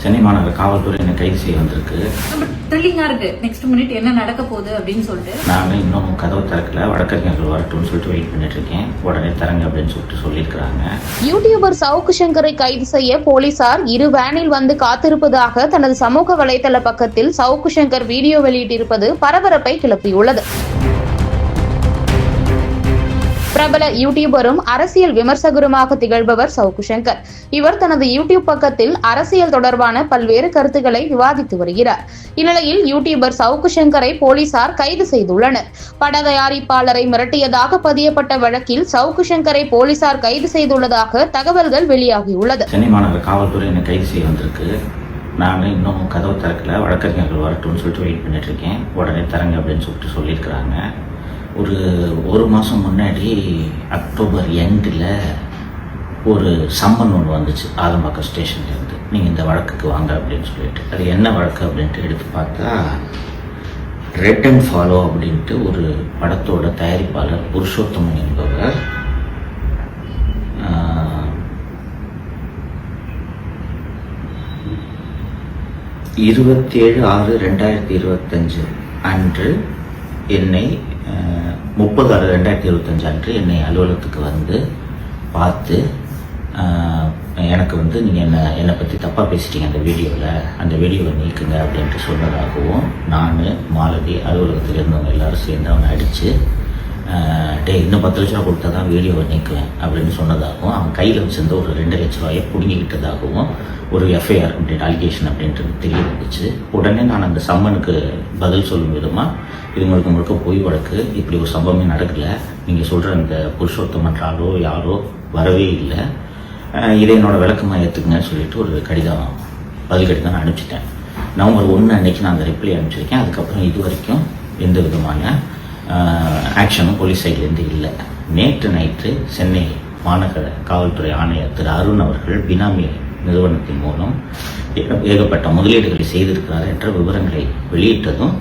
சென்னை மாநகர காவல்துறை என்னை கைது செய்ய வந்திருக்கு. த்ரில்லிங்கா இருக்கு. நெக்ஸ்ட் மினிட் என்ன நடக்க போகுது அப்படின்னு சொல்லிட்டு நான் இன்னும் கதவு திறக்கல, வழக்கறிஞர்கள் வரட்டும்னு சொல்லிட்டு வெயிட் பண்ணிட்டு இருக்கேன். உடனே தரங்க அப்படின்னு சொல்லியிருக்கிறாங்க. யூடியூபர் சவுக்கு சங்கரை கைது செய்ய போலீசார் இரு வேனில் வந்து காத்திருப்பதாக தனது சமூக வலைதள பக்கத்தில் சவுக்கு சங்கர் வீடியோ வெளியிட்டிருப்பது பரபரப்பை கிளப்பியுள்ளது. பிரபல யூடியூபரும் அரசியல் விமர்சகருமாக திகழ்பவர் சவுக்கு சங்கர். இவர் தனது யூடியூப் பக்கத்தில் அரசியல் தொடர்பான பல்வேறு கருத்துக்களை விவாதித்து வருகிறார். இந்நிலையில் யூடியூபர் சவுக்கு சங்கரை போலீசார் கைது செய்துள்ளனர். பட தயாரிப்பாளரை மிரட்டியதாக பதியப்பட்ட வழக்கில் சவுக்கு சங்கரை போலீசார் கைது செய்துள்ளதாக தகவல்கள் வெளியாகியுள்ளது. சென்னை மாநகர காவல்துறை என்னை கைது செய்ய வந்திருக்கு. நான் இன்னும் கதவு திறக்கல, வழக்கறிஞர்கள் வரட்டும்னு சொல்லிட்டு வெயிட் பண்ணிட்டு இருக்கேன். உடனே தரங்க அப்படின்னு சொல்லியிருக்கிறாங்க. ஒரு மாதம் முன்னாடி அக்டோபர் எண்டில் ஒரு சம்மன் ஒன்று வந்துச்சு ஆதம்பாக்கம் ஸ்டேஷன்லேருந்து. நீங்கள் இந்த வழக்குக்கு வாங்க அப்படின்னு சொல்லிட்டு, அது என்ன வழக்கு அப்படின்ட்டு எடுத்து பார்த்தா ரெட் அண்ட் ஃபாலோ அப்படின்ட்டு ஒரு படத்தோட தயாரிப்பாளர் புருஷோத்தமன் என்பவர் (27/6/2025) அன்று என்னை 30/6/2025 அன்று என்னை அலுவலகத்துக்கு வந்து பார்த்து எனக்கு வந்து நீங்கள் என்னை பற்றி தப்பாக பேசிட்டீங்க அந்த வீடியோவை நீக்குங்க அப்படின்ட்டு சொன்னதாகவும், நான் மாலதி அலுவலகத்தில் இருந்தவங்க எல்லாரும் சேர்ந்து அவனை அடித்து இன்னும் 10 லட்ச ரூபா கொடுத்தா தான் வீடியோவை நீக்குவேன் அப்படின்னு சொன்னதாகவும், அவன் கையில் வச்சிருந்த ஒரு 2 லட்ச ரூபாயை பிடுங்கிக்கிட்டதாகவும் ஒரு எஃப்ஐஆர் அப்படின்ட்டு அலிகேஷன் அப்படின்ட்டு தெரிய வந்துச்சு. உடனே நான் அந்த சம்மனுக்கு பதில் சொல்லும் விதமாக, இது முழுக்க பொய் வழக்கு, இப்படி ஒரு சம்பவமே நடக்கலை, நீங்கள் சொல்கிற அந்த புருஷோத்தமன்றாலோ யாரோ வரவே இல்லை, இதை என்னோட விளக்கமாக ஏற்றுக்குங்கன்னு சொல்லிட்டு ஒரு பதில் கடிதம் நான் அனுப்பிச்சிட்டேன். நவம்பர் 1 அன்னைக்கு நான் அந்த ரிப்ளை அனுப்பிச்சிருக்கேன். அதுக்கப்புறம் இது வரைக்கும் எந்த விதமான ஆக்ஷனும் போலீஸ் சைட்லேருந்து இல்லை. நேற்று நைட்டு சென்னை மாநகர காவல்துறை ஆணையர் திரு அருண் அவர்கள் பினாமி நிறுவனத்தின் மூலம் ஏகப்பட்ட முதலீடுகளை செய்திருக்கிறார் என்ற விவரங்களை வெளியிட்டதும்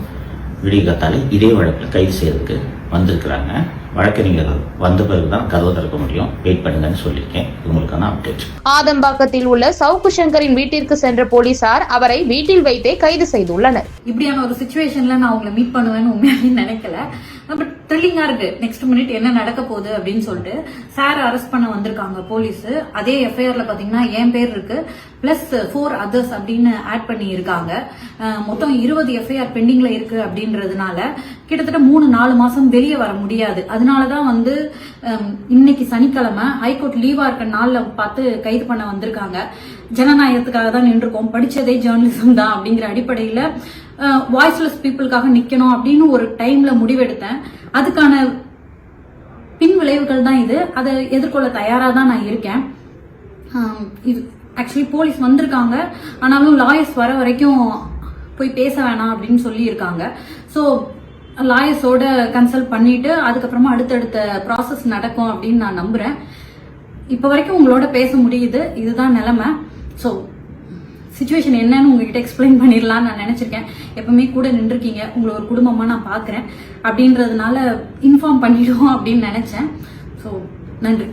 விடிகாத்தாலே இதே வழக்கில் கைது செய்யறதுக்கு வந்திருக்கிறாங்க. வழக்கறிஞர்கள் வந்த பிறகுதான் கதவு திறக்க முடியும், வெயிட் பண்ணுங்கன்னு சொல்லியிருக்கேன். உங்களுக்கான அப்டேட். ஆதம்பாக்கத்தில் உள்ள சவுக்கு சங்கரின் வீட்டிற்கு சென்ற போலீசார் அவரை வீட்டில் வைத்தே கைது செய்துள்ளனர். இப்படியான ஒரு சிச்சுவேஷன்ல நான் அவங்களை மீட் பண்ணுவேன்னு உண்மையாவே நினைக்கல. பட் த்ரில்லிங்கா இருக்கு. நெக்ஸ்ட் மினிட் என்ன நடக்க போகுது அப்படின்னு சொல்லிட்டு சார் அரெஸ்ட் பண்ண வந்திருக்காங்க போலீஸ். அதே எஃப்ஐஆர்ல பாத்தீங்கன்னா என் பேர் இருக்கு, பிளஸ் 4 அதர்ஸ் அப்படின்னு ஆட் பண்ணி இருக்காங்க. மொத்தம் 20 எஃப்ஐஆர் பெண்டிங்ல இருக்கு அப்படின்றதுனால கிட்டத்தட்ட 3-4 மாசம் வெளியே வர முடியாது. அதனாலதான் வந்து இன்னைக்கு சனிக்கிழமை ஹைகோர்ட் லீவா இருக்க நாள்ல பார்த்து கைது பண்ண வந்திருக்காங்க. ஜனநாயகத்துக்காக தான் நின்றுருக்கோம், படிச்சதே ஜேர்னலிசம் தான் அப்படிங்கிற அடிப்படையில வாய்ஸ்லெஸ் பீப்புளுக்காக நிக்கணும் அப்படின்னு ஒரு டைம்ல முடிவெடுத்தேன். அதுக்கான பின் விளைவுகள் தான் இது. அதை எதிர்கொள்ள தயாரா தான் நான் இருக்கேன். இது ஆக்சுவலி போலீஸ் வந்திருக்காங்க, ஆனாலும் லாயர்ஸ் வர வரைக்கும் போய் பேச வேணாம் அப்படின்னு சொல்லி இருக்காங்க. ஸோ லாயர்ஸோட கன்சல்ட் பண்ணிட்டு அதுக்கப்புறமா அடுத்தடுத்த ப்ராசஸ் நடக்கும் அப்படின்னு நான் நம்புறேன். இப்ப வரைக்கும் உங்களோட பேச முடியுது, இதுதான் நிலைமை. ஸோ சிச்சுவேஷன் என்னன்னு உங்ககிட்ட எக்ஸ்பிளைன் பண்ணிடலாம்னு நான் நினைச்சிருக்கேன். எப்பவுமே கூட நின்றுருக்கீங்க, உங்களை ஒரு குடும்பமா நான் பாக்குறேன் அப்படின்றதுனால இன்ஃபார்ம் பண்ணிடுவோம் அப்படின்னு நினைச்சேன். ஸோ நன்றி.